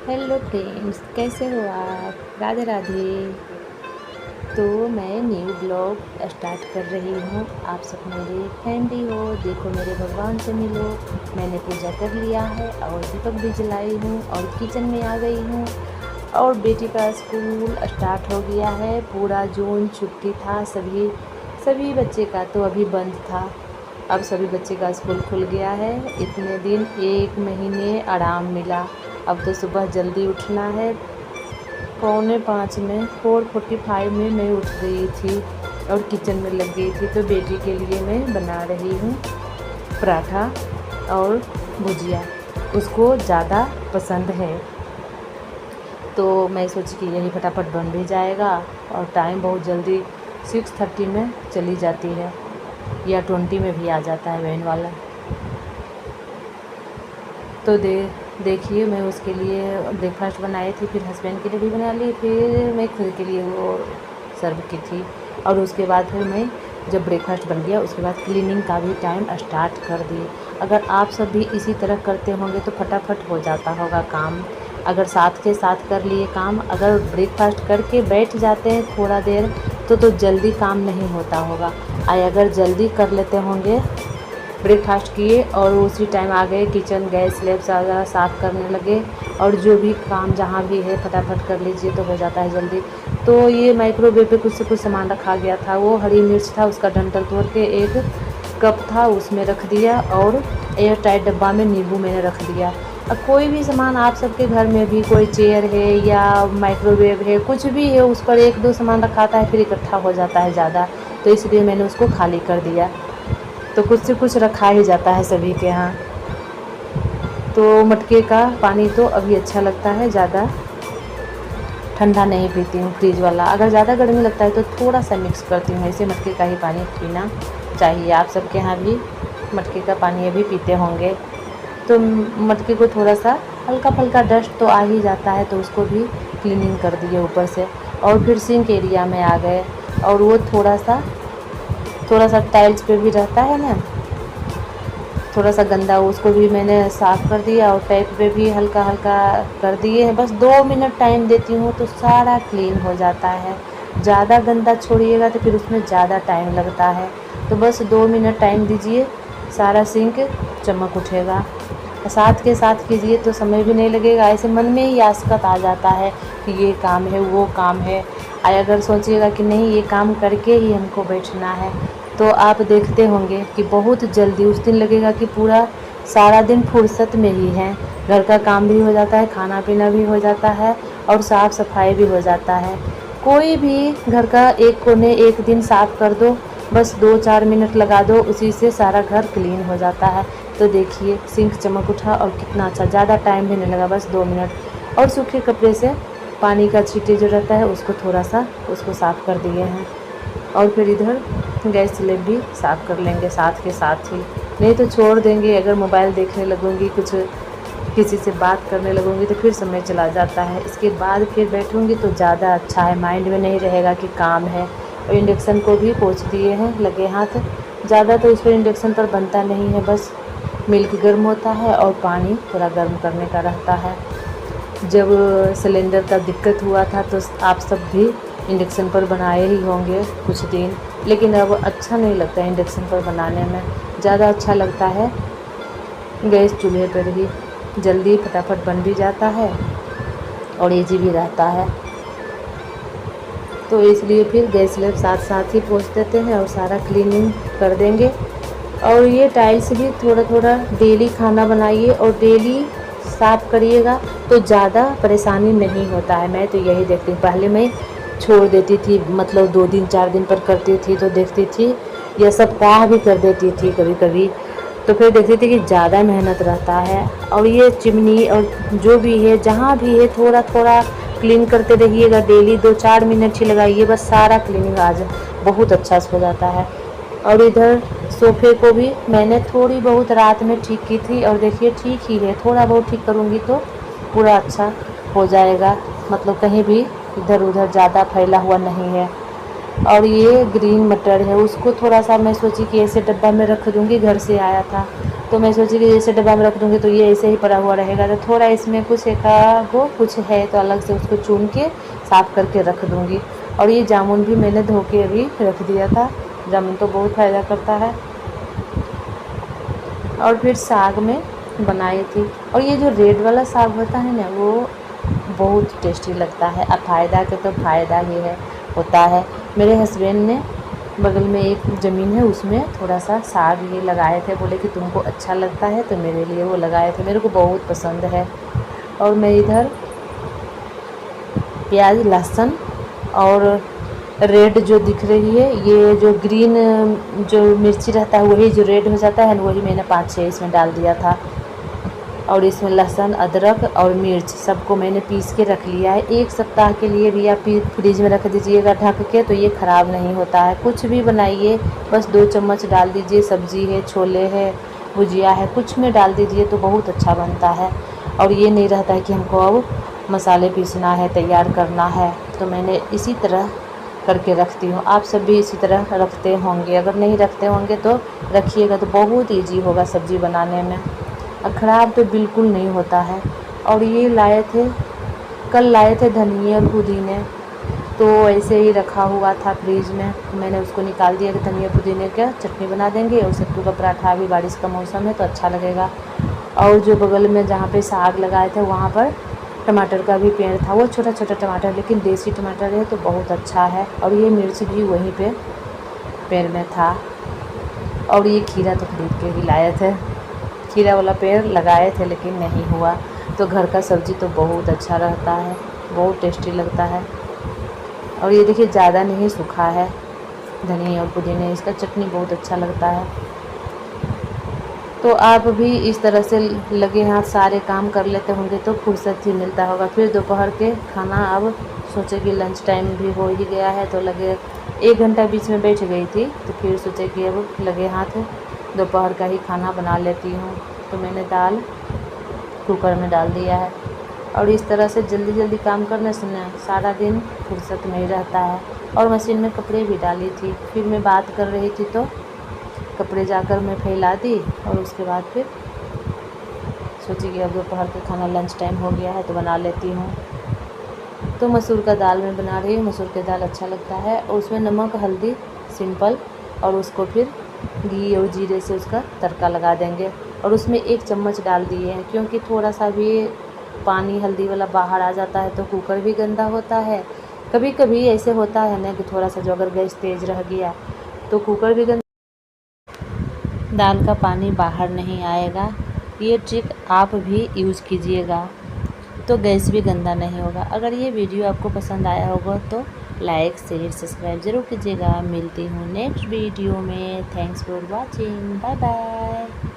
Hello friends, कैसे हो आप? राधे राधे। तो मैं न्यू ब्लॉग स्टार्ट कर रही हूँ। आप सब मेरे फैमिली हो, देखो मेरे भगवान से मिलो। मैंने पूजा कर लिया है और दीपक भी जलाई हूँ और किचन में आ गई हूँ। और बेटी का स्कूल स्टार्ट हो गया है। पूरा जून छुट्टी था, सभी सभी बच्चे का तो अभी बंद था। अब सभी बच्चे का स्कूल खुल गया है। इतने दिन 1 महीने आराम मिला। अब तो सुबह जल्दी उठना है। 4:45 में 4:45 में मैं उठ गई थी और किचन में लग गई थी। तो बेटी के लिए मैं बना रही हूँ पराठा और भुजिया। उसको ज़्यादा पसंद है, तो मैं सोची कि यही फटाफट बन भी जाएगा। और टाइम बहुत जल्दी 6:30 में चली जाती है या 20 में भी आ जाता है वैन वाला। तो देखिए, मैं उसके लिए ब्रेकफास्ट बनाई थी, फिर हस्बैंड के लिए भी बना ली, फिर मैं खुद के लिए वो सर्व की थी। और उसके बाद फिर मैं जब ब्रेकफास्ट बन गया उसके बाद क्लीनिंग का भी टाइम स्टार्ट कर दी। अगर आप सब भी इसी तरह करते होंगे तो फटाफट हो जाता होगा काम। अगर साथ के साथ कर लिए काम, अगर ब्रेकफास्ट करके बैठ जाते हैं थोड़ा देर तो जल्दी काम नहीं होता होगा। अगर जल्दी कर लेते होंगे, ब्रेकफास्ट किए और उसी टाइम आ गए किचन, गैस स्लैब वगैरह साफ़ करने लगे और जो भी काम जहाँ भी है फटाफट कर लीजिए तो हो जाता है जल्दी। तो ये माइक्रोवेव पे कुछ से कुछ सामान रखा गया था। वो हरी मिर्च था, उसका डंठल तोड़ के एक कप था उसमें रख दिया और एयर टाइट डब्बा में नींबू मैंने रख दिया। अब कोई भी सामान आप सबके घर में भी, कोई चेयर है या माइक्रोवेव है, कुछ भी है, उस पर एक दो सामान रखाता है फिर इकट्ठा हो जाता है ज़्यादा, तो इसलिए मैंने उसको खाली कर दिया। तो कुछ से कुछ रखा ही जाता है सभी के यहाँ। तो मटके का पानी तो अभी अच्छा लगता है, ज़्यादा ठंडा नहीं पीती हूँ फ्रिज वाला। अगर ज़्यादा गर्मी लगता है तो थोड़ा सा मिक्स करती हूँ, ऐसे मटके का ही पानी पीना चाहिए। आप सबके यहाँ भी मटके का पानी अभी पीते होंगे। तो मटके को थोड़ा सा हल्का फुल्का डस्ट तो आ ही जाता है, तो उसको भी क्लीनिंग कर दिए ऊपर से। और फिर सिंक एरिया में आ गए और वो थोड़ा सा टाइल्स पे भी रहता है ना, थोड़ा सा गंदा, उसको भी मैंने साफ़ कर दिया और टैप पे भी हल्का हल्का कर दिए हैं। बस 2 मिनट टाइम देती हूँ तो सारा क्लीन हो जाता है। ज़्यादा गंदा छोड़िएगा तो फिर उसमें ज़्यादा टाइम लगता है। तो बस 2 मिनट टाइम दीजिए, सारा सिंक चमक उठेगा। साथ के साथ कीजिए तो समय भी नहीं लगेगा, ऐसे मन में ही आसकत आ जाता है कि ये काम है वो काम है। अगर सोचिएगा कि नहीं ये काम करके ही हमको बैठना है, तो आप देखते होंगे कि बहुत जल्दी उस दिन लगेगा कि पूरा सारा दिन फुर्सत में ही है। घर का काम भी हो जाता है, खाना पीना भी हो जाता है और साफ़ सफाई भी हो जाता है। कोई भी घर का एक कोने एक दिन साफ़ कर दो, बस 2-4 मिनट लगा दो, उसी से सारा घर क्लीन हो जाता है। तो देखिए सिंक चमक उठा और कितना अच्छा, ज़्यादा टाइम भी नहीं लगा, बस 2 मिनट। और सूखे कपड़े से पानी का छींटे जो रहता है उसको थोड़ा सा उसको साफ़ कर दिए हैं। और फिर इधर गैस स्लेब भी साफ़ कर लेंगे साथ के साथ ही, नहीं तो छोड़ देंगे। अगर मोबाइल देखने लगूँगी, कुछ किसी से बात करने लगूँगी तो फिर समय चला जाता है। इसके बाद फिर बैठूँगी तो ज़्यादा अच्छा है, माइंड में नहीं रहेगा कि काम है। और इंडक्शन को भी पोंछ दिए हैं लगे हाथ। ज़्यादा तो इस पर इंडक्शन पर बनता नहीं है, बस मिल्क गर्म होता है और पानी थोड़ा गर्म करने का रहता है। जब सिलेंडर का दिक्कत हुआ था तो आप सब भी इंडक्शन पर बनाए ही होंगे कुछ दिन, लेकिन अब अच्छा नहीं लगता इंडक्शन पर बनाने में। ज़्यादा अच्छा लगता है गैस चूल्हे पर ही, जल्दी फटाफट बन भी जाता है और ईजी भी रहता है। तो इसलिए फिर गैस स्लेब साथ साथ ही पोंछ देते हैं और सारा क्लीनिंग कर देंगे। और ये टाइल्स भी थोड़ा थोड़ा डेली खाना बनाइए और डेली साफ़ करिएगा तो ज़्यादा परेशानी नहीं होता है। मैं तो यही देखती हूँ, पहले मैं छोड़ देती थी, मतलब 2 दिन 4 दिन पर करती थी तो देखती थी, या सप्ताह भी कर देती थी कभी कभी, तो फिर देखती थी कि ज़्यादा मेहनत रहता है। और ये चिमनी और जो भी है जहाँ भी है थोड़ा थोड़ा क्लीन करते रहिएगा डेली, 2-4 मिनट ही लगाइए, बस सारा क्लीनिंग आज बहुत अच्छा से हो जाता है। और इधर सोफ़े को भी मैंने थोड़ी बहुत रात में ठीक की थी और देखिए ठीक ही है, थोड़ा बहुत ठीक करूँगी तो पूरा अच्छा हो जाएगा, मतलब कहीं भी इधर उधर ज़्यादा फैला हुआ नहीं है। और ये ग्रीन मटर है, उसको थोड़ा सा मैं सोची कि ऐसे डब्बा में रख दूँगी, घर से आया था तो मैं सोची कि ऐसे डब्बा में रख दूँगी तो ये ऐसे ही पड़ा हुआ रहेगा, तो थोड़ा इसमें कुछ वो कुछ है तो अलग से उसको चुन के साफ़ करके रख दूँगी। और ये जामुन भी मैंने धो के अभी रख दिया था, जामुन तो बहुत फ़ायदा करता है। और फिर साग में बनाई थी, और ये जो रेड वाला साग होता है ना वो बहुत टेस्टी लगता है। अब फ़ायदा के तो फ़ायदा ही है होता है। मेरे हस्बैंड ने बगल में एक ज़मीन है उसमें थोड़ा सा साग ये लगाए थे, बोले कि तुमको अच्छा लगता है तो मेरे लिए वो लगाए थे, मेरे को बहुत पसंद है। और मैं इधर प्याज लहसुन और रेड जो दिख रही है, ये जो ग्रीन जो मिर्ची रहता है वही जो रेड हो जाता है ना, वही मैंने 5-6 इसमें डाल दिया था। और इसमें लहसुन अदरक और मिर्च सबको मैंने पीस के रख लिया है। 1 सप्ताह के लिए भी आप फ्रिज में रख दीजिएगा ढक के, तो ये ख़राब नहीं होता है। कुछ भी बनाइए बस 2 चम्मच डाल दीजिए, सब्ज़ी है, छोले है, भुजिया है, कुछ में डाल दीजिए तो बहुत अच्छा बनता है। और ये नहीं रहता है कि हमको अब मसाले पीसना है, तैयार करना है, तो मैंने इसी तरह करके रखती हूँ। आप सब भी इसी तरह रखते होंगे, अगर नहीं रखते होंगे तो रखिएगा, तो बहुत ईजी होगा सब्ज़ी बनाने में, और ख़राब तो बिल्कुल नहीं होता है। और ये लाए थे, कल लाए थे धनिया और पुदीने, तो ऐसे ही रखा हुआ था फ्रिज में, मैंने उसको निकाल दिया कि धनिया पुदीने का चटनी बना देंगे, और सत्तू का पराठा, अभी बारिश का मौसम है तो अच्छा लगेगा। और जो बगल में जहाँ पे साग लगाए थे वहाँ पर टमाटर का भी पेड़ था, वो छोटा छोटा टमाटर, लेकिन देसी टमाटर है तो बहुत अच्छा है। और ये मिर्च भी वहीं पे पेड़ में था। और ये खीरा तो खरीद के ही लाए थे, खीरा वाला पेड़ लगाए थे लेकिन नहीं हुआ। तो घर का सब्ज़ी तो बहुत अच्छा रहता है, बहुत टेस्टी लगता है। और ये देखिए ज़्यादा नहीं सूखा है धनिया और पुदीने, इसका चटनी बहुत अच्छा लगता है। तो आप भी इस तरह से लगे हाथ सारे काम कर लेते होंगे तो फुर्सत ही मिलता होगा। फिर दोपहर के खाना, अब सोचे कि लंच टाइम भी हो ही गया है तो लगे 1 घंटा बीच में बैठ गई थी, तो फिर सोचे कि अब लगे हाथ दोपहर का ही खाना बना लेती हूँ। तो मैंने दाल कुकर में डाल दिया है। और इस तरह से जल्दी जल्दी काम करने से ना सारा दिन फुर्सत नहीं रहता है। और मशीन में कपड़े भी डाली थी, फिर मैं बात कर रही थी तो कपड़े जाकर मैं फैला दी, और उसके बाद फिर सोची कि अब दोपहर का खाना लंच टाइम हो गया है तो बना लेती हूँ। तो मसूर का दाल मैं बना रही हूँ, मसूर का दाल अच्छा लगता है, और उसमें नमक हल्दी सिंपल, और उसको फिर घी और जीरे से उसका तड़का लगा देंगे। और उसमें 1 चम्मच डाल दिए हैं, क्योंकि थोड़ा सा भी पानी हल्दी वाला बाहर आ जाता है तो कुकर भी गंदा होता है। कभी कभी ऐसे होता है ना कि थोड़ा सा जो अगर गैस तेज़ रह गया तो कुकर भी गंदा, दाल का पानी बाहर नहीं आएगा। ये ट्रिक आप भी यूज़ कीजिएगा तो गैस भी गंदा नहीं होगा। अगर ये वीडियो आपको पसंद आया होगा तो लाइक शेयर सब्सक्राइब ज़रूर कीजिएगा। मिलती हूँ नेक्स्ट वीडियो में। Thanks for watching, bye bye.